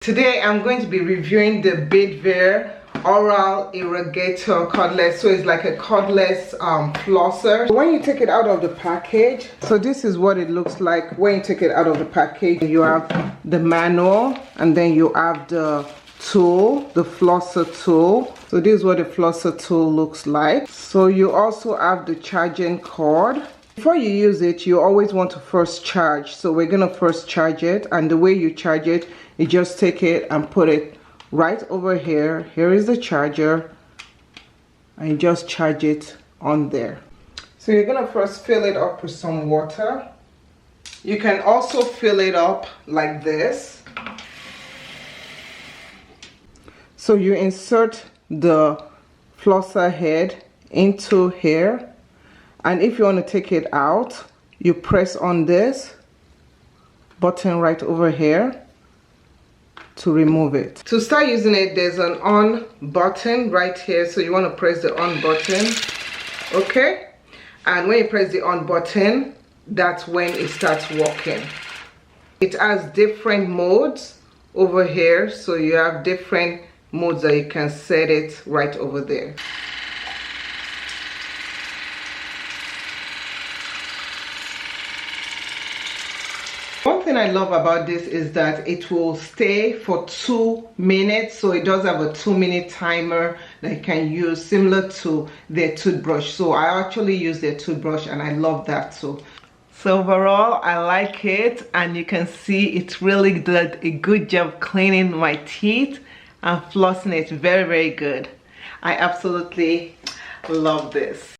Today I'm going to be reviewing the Bitvae oral irrigator cordless. So it's like a cordless flosser. When you take it out of the package, so this is what it looks like when you take it out of the package. You have the manual and then you have the tool, the flosser tool. So this is what the flosser tool looks like. So you also have the charging cord. Before you use it, you always want to first charge. So we're gonna first charge it, and the way you charge it, you just take it and put it right over here. Here is the charger, and you just charge it on there. So you're gonna first fill it up with some water. You can also fill it up like this. So you insert the flosser head into here. And if you want to take it out, you press on this button right over here to remove it. To start using it, there's an on button right here. So you want to press the on button, okay? And when you press the on button, that's when it starts working. It has different modes over here. So you have different modes that you can set it right over there. One thing I love about this is that it will stay for 2 minutes. So it does have a 2-minute timer that you can use, similar to their toothbrush. So I actually use their toothbrush and I love that too. So overall, I like it, and you can see it really did a good job cleaning my teeth and flossing it very, very good. I absolutely love this.